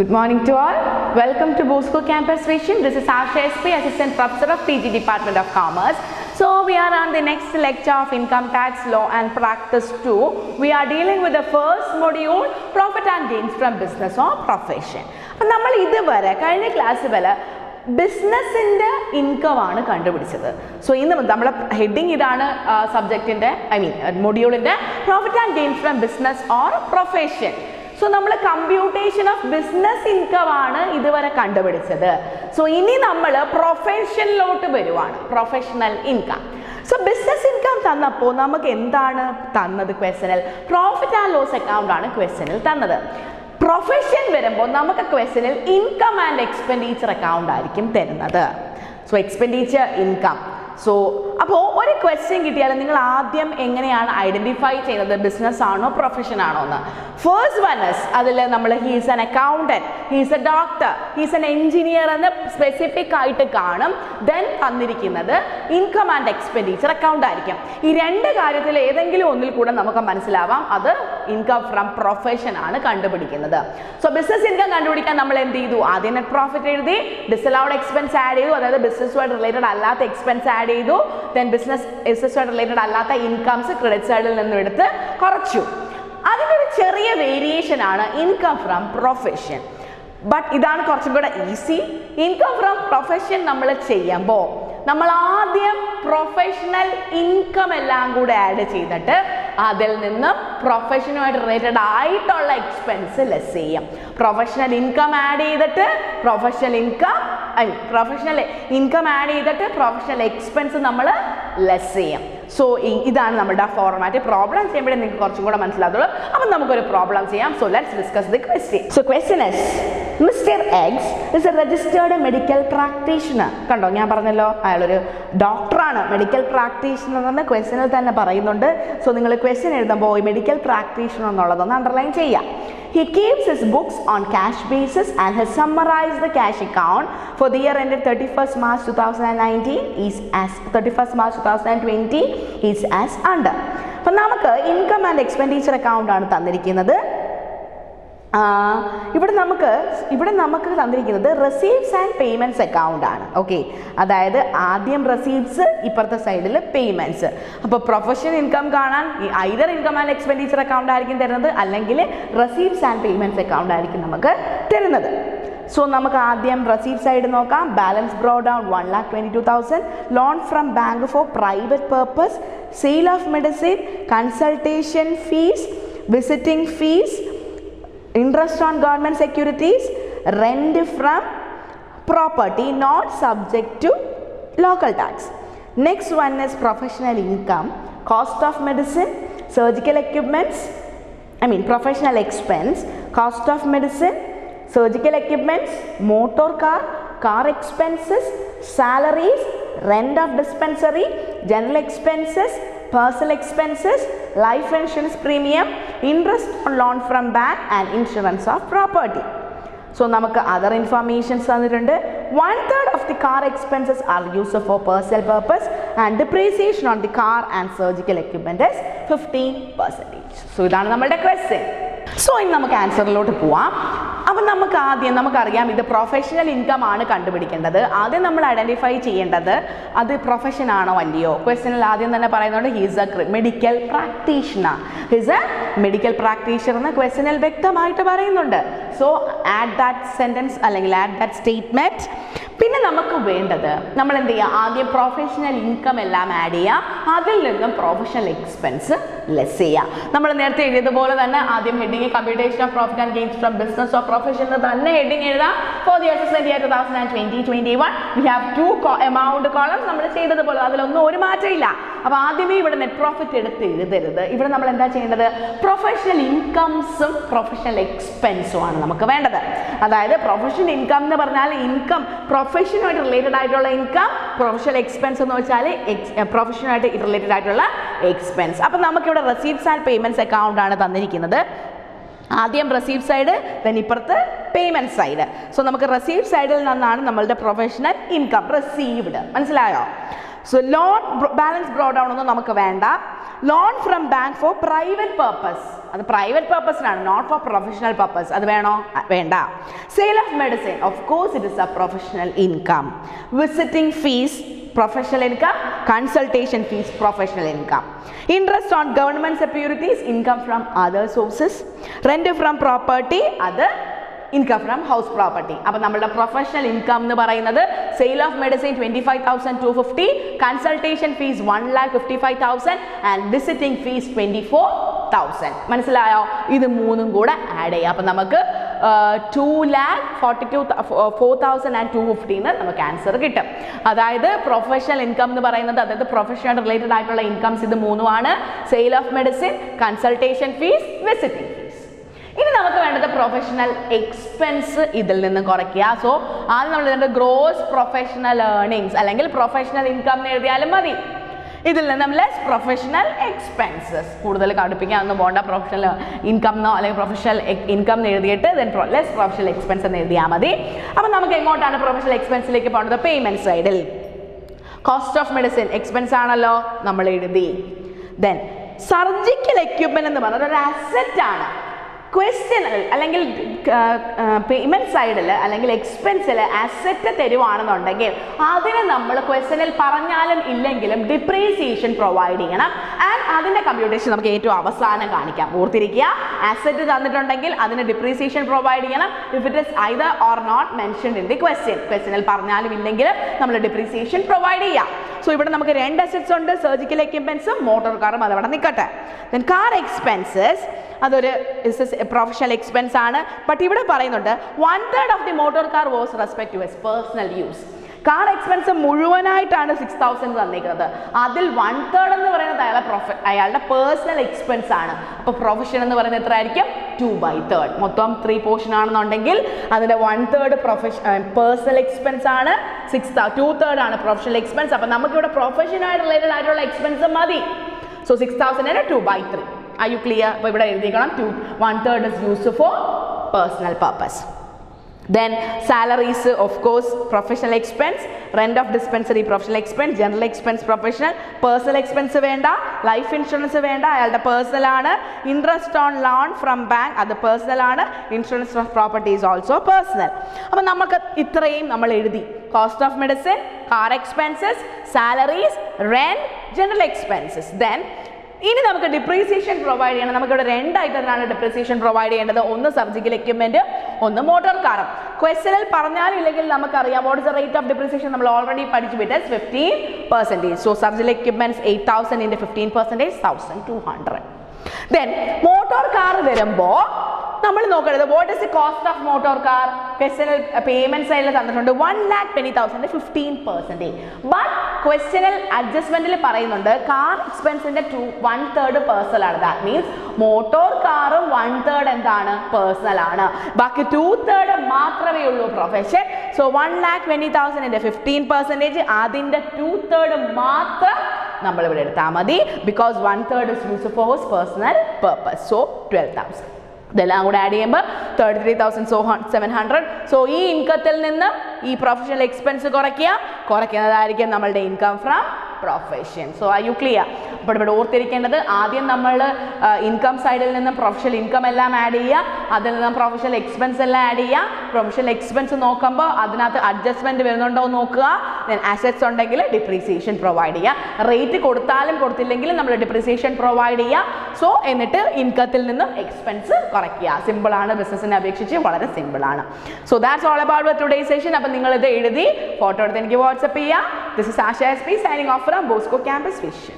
Good morning to all. Welcome to Bosco Campus Vision. This is Asha SP, Assistant Professor of PG Department of Commerce. So we are on the next lecture of Income Tax Law and Practice 2. We are dealing with the first module, Profit and Gains from Business or Profession. So we are class ബിസിനസിൻ്റെ ഇൻകമാണ് കണ്ടുപിടിച്ചത്. So ഇന്ന് നമ്മുടെ heading ഇതാണ് സബ്ജക്റ്റിൻ്റെ മൊഡ്യൂളിൻ്റെ profit and gains from business or profession. So നമ്മൾ computation of business income ആണ് ഇതുവരെ കണ്ടുപിടിച്ചത്. സോ ഇനി നമ്മൾ പ്രൊഫഷനിലോട്ട് വരുവാണ്, professional income. So business income തന്നപ്പോൾ നമുക്ക് എന്താണ് തന്നത്? ക്വസ്റ്റനിൽ പ്രോഫിറ്റ് ആൻഡ് ലോസ് അക്കൗണ്ട് ആണ് ക്വസ്റ്റനിൽ തന്നത്. പ്രൊഫഷൻ വരുമ്പോൾ നമുക്ക് ക്വസ്റ്റനിൽ ഇൻകം ആൻഡ് എക്സ്പെൻഡിച്ചർ അക്കൗണ്ട് ആയിരിക്കും തരുന്നത്. So expenditure, income. സോ അപ്പോൾ ഒരു ക്വസ്റ്റ്യൻ കിട്ടിയാൽ നിങ്ങൾ ആദ്യം എങ്ങനെയാണ് ഐഡൻറ്റിഫൈ ചെയ്യുന്നത് ബിസിനസ് ആണോ പ്രൊഫഷൻ ആണോ എന്ന്? ഫസ്റ്റ് വൺ ഇസ് അതിൽ നമ്മൾ he's an accountant, he's A doctor, he's an engineer എന്ന് സ്പെസിഫിക് ആയിട്ട് കാണും. ദെൻ തന്നിരിക്കുന്നത് ഇൻകം ആൻഡ് എക്സ്പെൻഡിച്ചർ അക്കൗണ്ട് ആയിരിക്കും. ഈ രണ്ട് കാര്യത്തിൽ ഏതെങ്കിലും ഒന്നിൽ കൂടെ നമുക്ക് മനസ്സിലാവാം അത് ഇൻകം ഫ്രം പ്രൊഫഷൻ ആണ് കണ്ടുപിടിക്കുന്നത്. സോ ബിസിനസ് ഇൻകം കണ്ടുപിടിക്കാൻ നമ്മൾ എന്ത് ചെയ്തു? ആദ്യം നെറ്റ് പ്രോഫിറ്റ് എഴുതി, ഡിസലൗഡ് എക്സ്പെൻസ് ആഡ് ചെയ്തു, അതായത് ബിസിനസ്സുമായിട്ട് റിലേറ്റഡ് അല്ലാത്ത എക്സ്പെൻസ് ആഡ് ചെയ്തു. ദെൻ ബിസിനസ്സുമായിട്ട് റിലേറ്റഡ് അല്ലാത്ത ഇൻകംസ് ക്രെഡിറ്റ് സൈഡിൽ നിന്നും എടുത്ത് കുറച്ചു. അതിനൊരു ചെറിയ വേരിയേഷൻ ആണ് ഇൻകം ഫ്രം പ്രൊഫഷൻ. ബട്ട് ഇതാണ് കുറച്ചും കൂടെ ഈസി. ഇൻകം ഫ്രം പ്രൊഫഷൻ നമ്മൾ ചെയ്യുമ്പോൾ നമ്മൾ ആദ്യം പ്രൊഫഷണൽ ഇൻകം എല്ലാം കൂടെ ആഡ് ചെയ്തിട്ട് അതിൽ നിന്നും പ്രൊഫഷനുമായിട്ട് റിലേറ്റഡ് ആയിട്ടുള്ള എക്സ്പെൻസ് ലെസ് ചെയ്യും. പ്രൊഫഷണൽ ഇൻകം ആഡ് ചെയ്തിട്ട് പ്രൊഫഷണൽ ഇൻകം ആഡ് ചെയ്തിട്ട് പ്രൊഫഷണൽ എക്സ്പെൻസ് നമ്മൾ ലെസ് ചെയ്യും. സോ ഇതാണ് നമ്മുടെ ഫോർമാറ്റ്. പ്രോബ്ലം ചെയ്യുമ്പോഴേ നിങ്ങൾക്ക് കുറച്ചും കൂടെ മനസ്സിലാകുള്ളൂ. അപ്പം നമുക്കൊരു പ്രോബ്ലം ചെയ്യാം. So let's discuss the question. So question is mister X is A registered medical practitioner. കണ്ടോ, ഞാൻ പറഞ്ഞല്ലോ അയാളൊരു ഡോക്ടറാണ്, മെഡിക്കൽ പ്രാക്ടീഷണർ എന്ന് ക്വസ്റ്റ്യനിൽ തന്നെ പറയുന്നുണ്ട്. സോ നിങ്ങൾ ക്വസ്റ്റ്യൻ എഴുതുമ്പോൾ മെഡിക്കൽ പ്രാക്ടീഷണർ എന്നുള്ളതൊന്ന് അണ്ടർലൈൻ ചെയ്യാം. He keeps his books on cash basis and has summarized the cash account for the year ended 31st March 2019 is as 31st March 2020 is as under. അപ്പോൾ നമുക്ക് income and expenditure account ആണ് തന്നിരിക്കുന്നത്. ഇവിടെ നമുക്ക് തന്നിരിക്കുന്നത് receipts and payments account ആണ്. Okay, അതായത് ആദ്യം റെസീപ്റ്റ്സ്, ഇപ്പുറത്തെ സൈഡിൽ പേയ്മെൻറ്റ്സ്. അപ്പോൾ പ്രൊഫഷൻ ഇൻകം കാണാൻ either income and expenditure account ആയിരിക്കും തരുന്നത്, അല്ലെങ്കിൽ റെസീപ്റ്റ്സ് ആൻഡ് പേയ്മെൻറ്റ്സ് അക്കൗണ്ട് ആയിരിക്കും നമുക്ക് തരുന്നത്. സോ നമുക്ക് ആദ്യം റെസീപ്റ്റ് സൈഡ് നോക്കാം. Balance brought down 1,22,000, loan from bank for private purpose, sale of medicine, consultation fees, visiting fees, interest on government securities, rent from property not subject to local tax. Next one is professional income, cost of medicine, surgical equipments, professional expense, cost of medicine, surgical equipments, motor car expenses, salaries, rent of dispensary, general expenses, personal expenses, life insurance premium, interest on loan from bank and insurance of property. So നമുക്ക് other informations തന്നിട്ടുണ്ട്. 1/3 of the car expenses are used for personal purpose and depreciation on the car and surgical equipment is 15%. So ഇതാണ് നമ്മുടെ question. So ഇനി നമുക്ക് ആൻസറിലോട്ട് പോവാം. അപ്പം നമുക്കറിയാം ഇത് പ്രൊഫഷണൽ ഇൻകം ആണ് കണ്ടുപിടിക്കേണ്ടത്. ആദ്യം നമ്മൾ ഐഡൻറ്റിഫൈ ചെയ്യേണ്ടത് അത് പ്രൊഫഷൻ ആണോ അല്ലയോ. ക്വസ്റ്റ്യനിൽ ആദ്യം തന്നെ പറയുന്നുണ്ട് he's A medical practitioner. He's A medical practitioner എന്ന് ക്വസ്റ്റ്യനിൽ വ്യക്തമായിട്ട് പറയുന്നുണ്ട്. സോ ആഡ് ദാറ്റ് സെൻറ്റൻസ് അല്ലെങ്കിൽ ആഡ് ദാറ്റ് സ്റ്റേറ്റ്മെൻറ്റ്. പിന്നെ നമുക്ക് വേണ്ടത് നമ്മൾ എന്ത് ചെയ്യുക? ആദ്യം പ്രൊഫഷണൽ ഇൻകം എല്ലാം ആഡ് ചെയ്യുക, അതിൽ നിന്നും പ്രൊഫഷണൽ എക്സ്പെൻസ് ലെസ് ചെയ്യുക. നമ്മൾ നേരത്തെ എഴുതിയതുപോലെ തന്നെ ആദ്യം heading computation of profit and gains from business of profession തന്നെ ഹെഡിങ് എഴുതാം. For the assessment year 2020-21 we have 2 amount columns. നമ്മൾ ചെയ്തതുപോലെ അതിലൊന്നും ഒരു മാറ്റമില്ല. അപ്പോൾ ആദ്യമേ ഇവിടെ നെറ്റ് പ്രോഫിറ്റ് എടുത്ത് എഴുതരുത്. ഇവിടെ നമ്മൾ എന്താ ചെയ്യേണ്ടത്? പ്രൊഫഷണൽ ഇൻകംസും പ്രൊഫഷണൽ എക്സ്പെൻസും ആണ് നമുക്ക് വേണ്ടത്. അതായത് പ്രൊഫഷണൽ ഇൻകം എന്ന് പറഞ്ഞാൽ ഇൻകം പ്രൊഫഷനുമായിട്ട് റിലേറ്റഡ് ആയിട്ടുള്ള ഇൻകം, പ്രൊഫഷണൽ എക്സ്പെൻസ് എന്ന് വെച്ചാൽ പ്രൊഫഷനുമായിട്ട് റിലേറ്റഡ് ആയിട്ടുള്ള എക്സ്പെൻസ്. അപ്പം നമുക്കിവിടെ റെസീപ്റ്റ്സ് ആൻഡ് പേയ്മെൻറ്റ്സ് അക്കൗണ്ട് ആണ് തന്നിരിക്കുന്നത്. ആദ്യം റെസീപ്റ്റ് സൈഡ്, ദെൻ ഇപ്പുറത്ത് പേയ്മെൻറ്റ് സൈഡ്. സോ നമുക്ക് റെസീപ്റ്റ് സൈഡിൽ നിന്നാണ് നമ്മളുടെ പ്രൊഫഷണൽ ഇൻകം റിസീവ്ഡ്. മനസ്സിലായോ? So loan balance brought down ഒന്നും നമുക്ക് വേണ്ട. Loan from bank for private purpose, അത് പ്രൈവറ്റ് പർപ്പസിനാണ്, നോട്ട് ഫോർ പ്രൊഫഷണൽ പർപ്പസ്. അത് വേണോ? വേണ്ട. Sale of medicine, of course it is a professional income. Visiting fees professional income, consultation fees professional income. Interest on government securities, income from other sources. Rent from property, other income from house property. അപ്പോൾ നമ്മളുടെ professional income എന്ന് പറയുന്നത് sale of medicine 25,250, consultation fees 1,55,000 and visiting fees 24,000. മനസ്സിലായോ? ഇത് മൂന്നും കൂടെ add ചെയ്യാം. അപ്പം നമുക്ക് 2,42,4,250 നമുക്ക് ആൻസർ കിട്ടും. അതായത് പ്രൊഫഷണൽ ഇൻകം എന്ന് പറയുന്നത്, അതായത് പ്രൊഫഷണൽ റിലേറ്റഡ് ആയിട്ടുള്ള ഇൻകംസ് ഇത് മൂന്നുമാണ്. Sale of medicine, consultation fees, visiting fees. ഇനി നമുക്ക് വേണ്ടത് പ്രൊഫഷണൽ എക്സ്പെൻസ് ഇതിൽ നിന്ന് കുറയ്ക്കുക. സോ ആദ്യം നമ്മൾ ഇതിൻ്റെ ഗ്രോസ് പ്രൊഫഷണൽ ഏർണിങ്സ് അല്ലെങ്കിൽ പ്രൊഫഷണൽ ഇൻകം എന്ന് എഴുതിയാലും മതി. ഇതിൽ നിന്നും ലെസ് പ്രൊഫഷണൽ എക്സ്പെൻസസ്, കൂടുതൽ കടുപ്പിക്കാനൊന്നും പോകണ്ട. പ്രൊഫഷണൽ ഇൻകം എന്നോ അല്ലെങ്കിൽ പ്രൊഫഷണൽ ഇൻകം എന്ന് എഴുതിയിട്ട് ദെൻ ലെസ് പ്രൊഫഷണൽ എക്സ്പെൻസ് എന്ന് എഴുതിയാൽ മതി. അപ്പം നമുക്ക് എങ്ങോട്ടാണ് പ്രൊഫഷണൽ എക്സ്പെൻസിലേക്ക് പോകേണ്ടത്? പേയ്മെൻറ്റ് സൈഡിൽ കോസ്റ്റ് ഓഫ് മെഡിസിൻ എക്സ്പെൻസ് ആണല്ലോ, നമ്മൾ എഴുതി. ദെൻ സർജിക്കൽ എക്യുപ്മെന്റ് എന്ന് പറഞ്ഞത് ഒരു അസറ്റ് ആണ്. ക്വസ്റ്റ്യൻ അല്ലെങ്കിൽ പേയ്മെൻറ്റ് സൈഡിൽ അല്ലെങ്കിൽ എക്സ്പെൻസിൽ അസറ്റ് തരുവാണെന്നുണ്ടെങ്കിൽ അതിന് നമ്മൾ ക്വസ്റ്റ്യനിൽ പറഞ്ഞാലും ഇല്ലെങ്കിലും ഡിപ്രീസിയേഷൻ പ്രൊവൈഡ് ചെയ്യണം. ആൻഡ് അതിൻ്റെ കമ്പ്യൂട്ടേഷൻ നമുക്ക് ഏറ്റവും അവസാനം കാണിക്കാം. ഓർത്തിരിക്കുക, അസറ്റ് തന്നിട്ടുണ്ടെങ്കിൽ അതിന് ഡിപ്രീസിയേഷൻ പ്രൊവൈഡ് ചെയ്യണം. If it is either or not mentioned in the question, ക്വസ്റ്റ്യനിൽ പറഞ്ഞാലും ഇല്ലെങ്കിലും നമ്മൾ ഡിപ്രീസിയേഷൻ പ്രൊവൈഡ് ചെയ്യാം. സോ ഇവിടെ നമുക്ക് രണ്ട് അസറ്റ്സ് ഉണ്ട്, സർജിക്കൽ എക്യുപ്മെൻറ്റ്സും മോട്ടോർ കാറും. അതവിടെ നിൽക്കട്ടെ. ദെൻ കാർ എക്സ്പെൻസസ്, അതൊരു പ്രൊഫഷണൽ എക്സ്പെൻസ് ആണ്. ബട്ട് ഇവിടെ പറയുന്നുണ്ട് 1/3 of the motor car was respect to his personal use. Car expense മുഴുവനായിട്ടാണ് 6,000 തന്നിരിക്കുന്നത്. അതിൽ 1/3 എന്ന് പറയുന്നത് അയാളുടെ പേഴ്സണൽ എക്സ്പെൻസ് ആണ്. അപ്പോൾ പ്രൊഫഷൻ എന്ന് പറയുന്നത് എത്ര ആയിരിക്കും? 2/3. മൊത്തം 3 പോർഷൻ ആണെന്നുണ്ടെങ്കിൽ അതിൻ്റെ 1/3 പേഴ്സണൽ എക്സ്പെൻസ് ആണ്, 2/3 ആണ് പ്രൊഫഷണൽ എക്സ്പെൻസ്. അപ്പോൾ നമുക്കിവിടെ പ്രൊഫഷനായിട്ട് റിലേറ്റഡ് ആയിട്ടുള്ള എക്സ്പെൻസ് മതി. സോ 6,000 2/3. Are you clear? അപ്പോൾ ഇവിടെ എഴുതിക്കണം 1/3 is used for personal purpose. Then salaries, of course, professional expense. Rent of dispensary professional expense. General expense professional. Personal expense വേണ്ട. Life insurance വേണ്ട, അയാളുടെ personal ആണ്. Interest on loan from bank, അത് personal ആണ്. Insurance of property is also personal. അപ്പോൾ നമുക്ക് ഇത്രയും നമ്മൾ എഴുതി. Cost of medicine, car expenses, salaries, rent, general expenses. Then ഇനി നമുക്ക് ഡിപ്രീസിയേഷൻ പ്രൊവൈഡ് ചെയ്യണം. നമുക്കിവിടെ രണ്ടായിട്ടാണ് ഡിപ്രീസിയേഷൻ പ്രൊവൈഡ് ചെയ്യേണ്ടത്. ഒന്ന് സർജിക്കൽ എക്യുപ്മെന്റ്, ഒന്ന് മോട്ടോർ കാറും. ക്വസ്റ്റനിൽ പറഞ്ഞാലും ഇല്ലെങ്കിൽ നമുക്കറിയാം what is the rate of depreciation. നമ്മൾ ഓൾറെഡി പഠിച്ചു വിട്ട് 15%. So surgical equipments 8,000 into 15%, 1,200. Then motor car വരുമ്പോൾ നമ്മൾ നോക്കേണ്ടത് what is the cost of motor car. ക്വസ്റ്റനിൽ പേയ്മെന്റ് സൈഡിൽ തന്നിട്ടുണ്ട് 1,20,000 15%. ബട്ട് ക്വസ്റ്റനിൽ അഡ്ജസ്റ്റ്മെന്റിൽ പറയുന്നുണ്ട് കാർ എക്സ്പെൻസിന്റെ 1/3 പേഴ്സണൽ ആണ്. ദാറ്റ് മീൻസ് മോട്ടോർ കാറും 1/3 എന്താണ്? പേഴ്സണൽ ആണ്. ബാക്കി 2/3 മാത്രമേ ഉള്ളൂ പ്രൊഫഷൻ. സോ 1,20,000 into 15%, അതിന്റെ 2/3 മാത്രം നമ്മൾ ഇവിടെ എടുത്താൽ മതി. Because 1/3 is used for his personal purpose. So 12,000. ഇതെല്ലാം കൂടെ ആഡ് ചെയ്യുമ്പോൾ 33,700. സോ ഈ ഇൻകത്തിൽ നിന്ന് ഈ പ്രൊഫഷണൽ എക്സ്പെൻസ് കുറയ്ക്കുന്നതായിരിക്കും നമ്മളുടെ income from profession. So are you clear? അപ്പോൾ ഇവിടെ ഓർത്തിരിക്കേണ്ടത് ആദ്യം നമ്മൾ ഇൻകം സൈഡിൽ നിന്ന് പ്രൊഫഷണൽ ഇൻകം എല്ലാം ആഡ് ചെയ്യുക, അതിൽ നിന്ന് പ്രൊഫഷണൽ എക്സ്പെൻസ് എല്ലാം ആഡ് ചെയ്യുക. പ്രൊഫഷണൽ എക്സ്പെൻസ് നോക്കുമ്പോൾ അതിനകത്ത് അഡ്ജസ്റ്റ്മെൻറ്റ് വരുന്നുണ്ടോ നോക്കുക. ദെൻ അസറ്റ്സ് ഉണ്ടെങ്കിൽ ഡിപ്രീസിയേഷൻ പ്രൊവൈഡ് ചെയ്യുക. റേറ്റ് കൊടുത്താലും കൊടുത്തില്ലെങ്കിലും നമ്മൾ ഡിപ്രീസിയേഷൻ പ്രൊവൈഡ് ചെയ്യുക. സോ എന്നിട്ട് ഇൻകത്തിൽ നിന്നും എക്സ്പെൻസ് കുറയ്ക്കുക. സിമ്പിളാണ്, ബിസിനസ്സിനെ അപേക്ഷിച്ച് വളരെ സിമ്പിളാണ്. So that's all about with today's session. അപ്പോൾ നിങ്ങളിത് എഴുതി ഫോട്ടോ എടുത്ത് എനിക്ക് വാട്സപ്പ് ചെയ്യുക. This is Asha SP signing off from Bosco Campus Vision.